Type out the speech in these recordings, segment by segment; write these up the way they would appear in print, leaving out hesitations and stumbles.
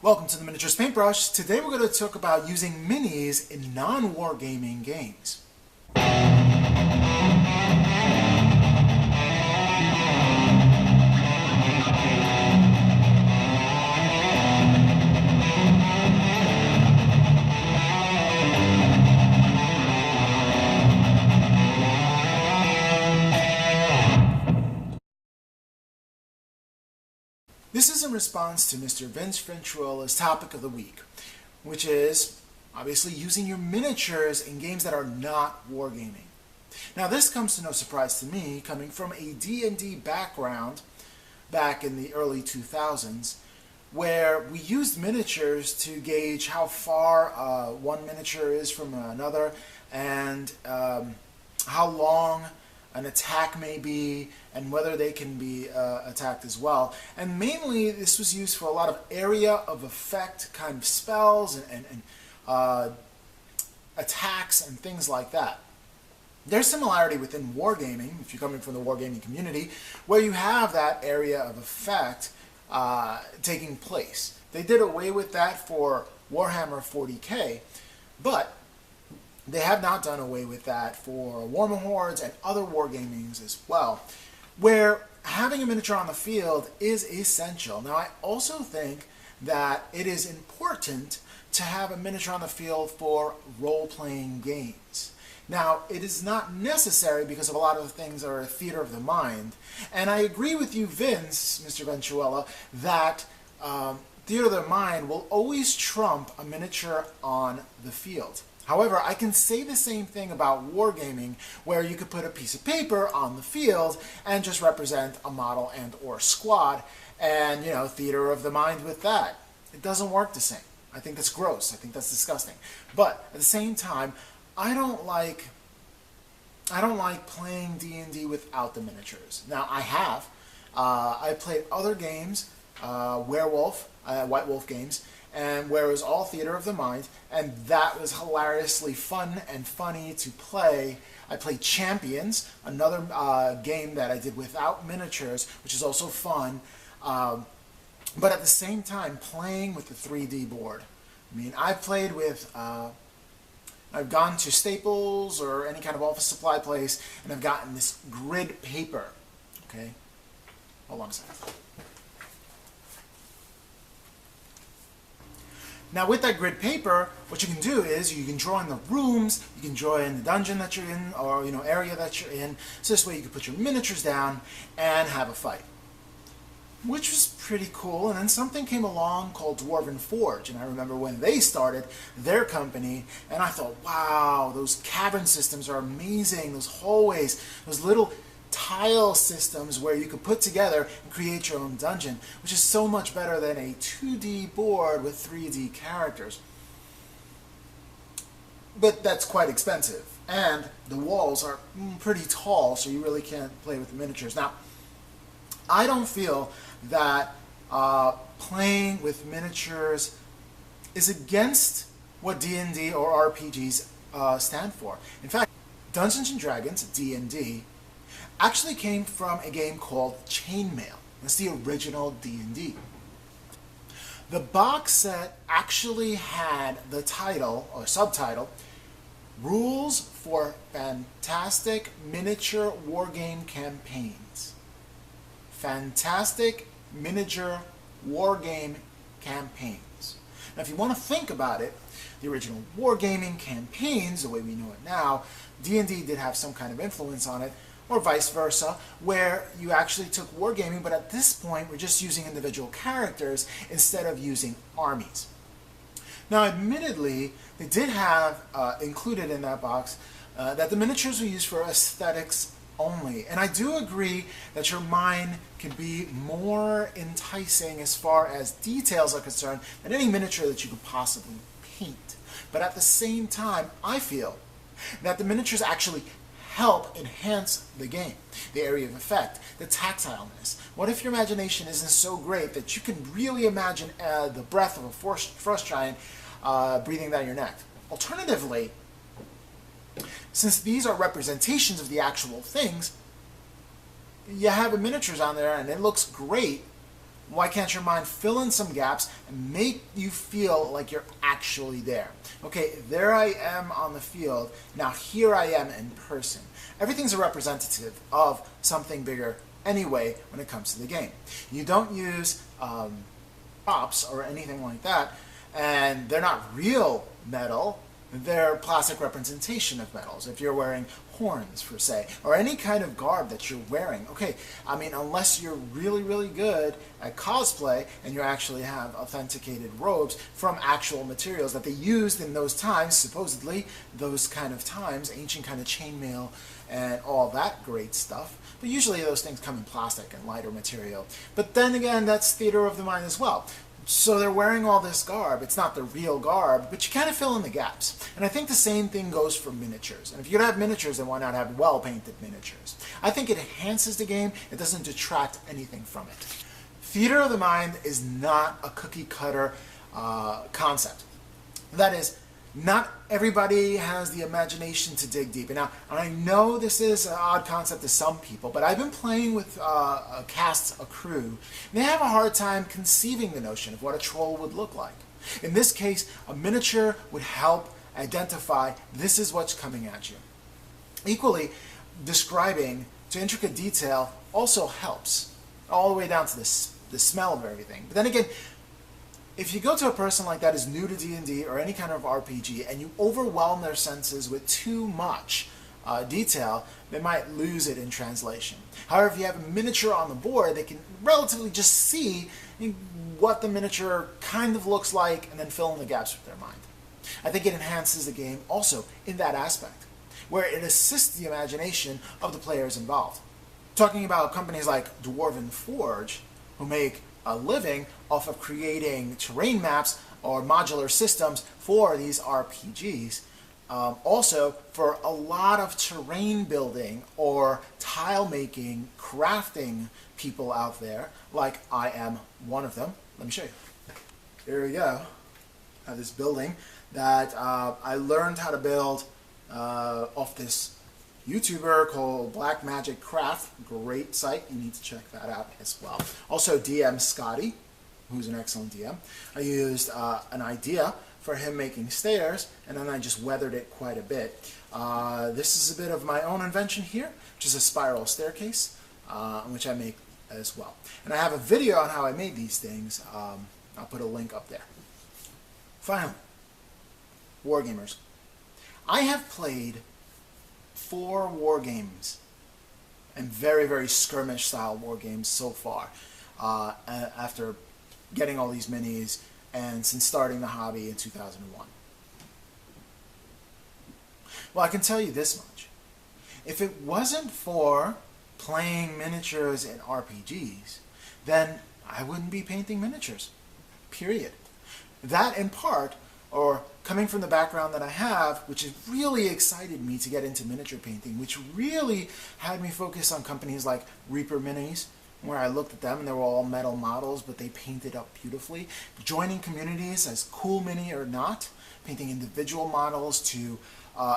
Welcome to the Miniatures Paintbrush. Today we're going to talk about using minis in non-wargaming games. This is in response to Mr. Vince Venturella's topic of the week, which is obviously using your miniatures in games that are not wargaming. Now this comes to no surprise to me, coming from a D&D background back in the early 2000s, where we used miniatures to gauge how far one miniature is from another and how long an attack may be, and whether they can be attacked as well. And mainly this was used for a lot of area of effect kind of spells and attacks and things like that. There's similarity within wargaming, if you're coming from the wargaming community, where you have that area of effect taking place. They did away with that for Warhammer 40K, but they have not done away with that for Warhammer Hordes and other wargamings as well, where having a miniature on the field is essential. Now, I also think that it is important to have a miniature on the field for role-playing games. Now, it is not necessary because of a lot of the things that are a theater of the mind, and I agree with you, Vince, Mr. Venturella, that theater of the mind will always trump a miniature on the field. However, I can say the same thing about wargaming, where you could put a piece of paper on the field and just represent a model and or squad, and, you know, theater of the mind with that. It doesn't work the same. I think that's gross. I think that's disgusting. But at the same time, I don't like playing D&D without the miniatures. Now, I played other games, Werewolf, White Wolf games, and where it was all theater of the mind, and that was hilariously fun and funny to play. I played Champions, another game that I did without miniatures, which is also fun, but at the same time playing with the 3D board. I mean, I've played with, I've gone to Staples or any kind of office supply place, and I've gotten this grid paper, okay? Hold on a second. Now with that grid paper, what you can do is you can draw in the rooms, you can draw in the dungeon that you're in, or area that you're in, so this way you can put your miniatures down and have a fight. Which was pretty cool, and then something came along called Dwarven Forge, and I remember when they started their company, and I thought, wow, those cavern systems are amazing, those hallways, those little tile systems where you could put together and create your own dungeon, which is so much better than a 2D board with 3D characters. But that's quite expensive, and the walls are pretty tall, so you really can't play with the miniatures. Now, I don't feel that playing with miniatures is against what D&D or RPGs stand for. In fact, Dungeons & Dragons, D&D, actually came from a game called Chainmail. That's the original D&D. The box set actually had the title, or subtitle, Rules for Fantastic Miniature Wargame Campaigns. Fantastic Miniature Wargame Campaigns. Now if you want to think about it, the original wargaming campaigns, the way we know it now, D&D did have some kind of influence on it, or vice versa, where you actually took wargaming, but at this point we're just using individual characters instead of using armies. Now admittedly, they did have included in that box that the miniatures were used for aesthetics only, and I do agree that your mind can be more enticing as far as details are concerned than any miniature that you could possibly paint. But at the same time, I feel that the miniatures actually help enhance the game, the area of effect, the tactileness. What if your imagination isn't so great that you can really imagine the breath of a frost giant breathing down your neck? Alternatively, since these are representations of the actual things, you have the miniatures on there and it looks great, Why can't your mind fill in some gaps and make you feel like you're actually there? Okay, there I am on the field. Now here I am in person. Everything's a representative of something bigger anyway when it comes to the game. You don't use props or anything like that, and they're not real metal. They're plastic representation of metals. If you're wearing horns, per se, or any kind of garb that you're wearing. Okay, I mean, unless you're really, really good at cosplay and you actually have authenticated robes from actual materials that they used in those times, supposedly, those kind of times, ancient kind of chainmail and all that great stuff. But usually those things come in plastic and lighter material. But then again, that's theater of the mind as well. So they're wearing all this garb. It's not the real garb, but you kind of fill in the gaps. And I think the same thing goes for miniatures. And if you're going to have miniatures, then why not have well-painted miniatures? I think it enhances the game. It doesn't detract anything from it. Theater of the mind is not a cookie-cutter concept. That is, not everybody has the imagination to dig deep. And now, I know this is an odd concept to some people, but I've been playing with casts, a crew, and they have a hard time conceiving the notion of what a troll would look like. In this case, a miniature would help identify this is what's coming at you. Equally, describing to intricate detail also helps, all the way down to the smell of everything. But then again, if you go to a person like that who's new to D&D or any kind of RPG and you overwhelm their senses with too much detail, they might lose it in translation. However, if you have a miniature on the board, they can relatively just see what the miniature kind of looks like and then fill in the gaps with their mind. I think it enhances the game also in that aspect, where it assists the imagination of the players involved. Talking about companies like Dwarven Forge, who make a living off of creating terrain maps or modular systems for these RPGs. Also, for a lot of terrain building or tile making, crafting people out there, like I am one of them. Let me show you. Here we go. I have this building that I learned how to build off this YouTuber called Black Magic Craft. Great site. You need to check that out as well. Also, DM Scotty, who's an excellent DM. I used an idea for him making stairs, and then I just weathered it quite a bit. This is a bit of my own invention here, which is a spiral staircase, which I make as well. And I have a video on how I made these things. I'll put a link up there. Finally, Wargamers. I have played 4 war games, and very, very skirmish style war games so far, after getting all these minis and since starting the hobby in 2001. Well, I can tell you this much. If it wasn't for playing miniatures in RPGs, then I wouldn't be painting miniatures. Period. That in part, or coming from the background that I have, which has really excited me to get into miniature painting, which really had me focus on companies like Reaper Minis, where I looked at them and they were all metal models, but they painted up beautifully. Joining communities, as cool mini or not, painting individual models to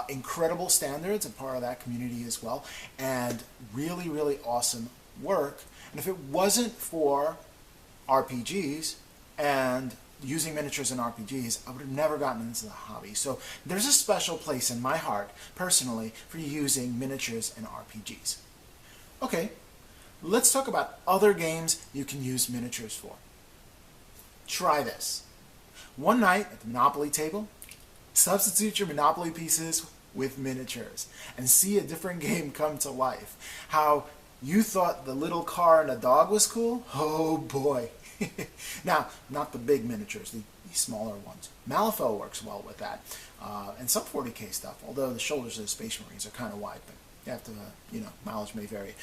incredible standards, a part of that community as well, and really, really awesome work. And if it wasn't for RPGs and using miniatures in RPGs, I would have never gotten into the hobby. So there's a special place in my heart, personally, for using miniatures in RPGs. Okay, let's talk about other games you can use miniatures for. Try this. One night at the Monopoly table, substitute your Monopoly pieces with miniatures and see a different game come to life. How you thought the little car and a dog was cool? Oh boy. Now, not the big miniatures, the smaller ones. Malifaux works well with that. And some 40K stuff, although the shoulders of the Space Marines are kind of wide, but you have to, mileage may vary.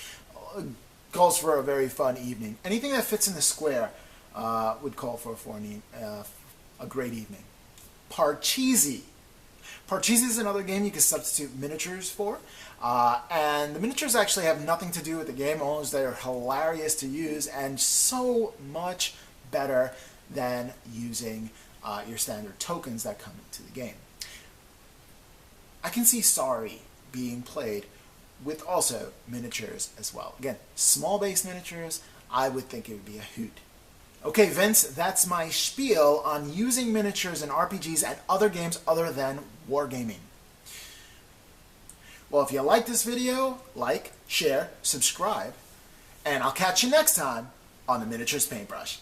Calls for a very fun evening. Anything that fits in the square would call for a great evening. Parcheesi. Parcheesi is another game you can substitute miniatures for. And the miniatures actually have nothing to do with the game, only as they're hilarious to use and so much better than using your standard tokens that come into the game. I can see Sorry being played with also miniatures as well. Again, small base miniatures, I would think it would be a hoot. Okay, Vince, that's my spiel on using miniatures in RPGs and other games other than wargaming. Well, if you like this video, like, share, subscribe, and I'll catch you next time on the Miniatures Paintbrush.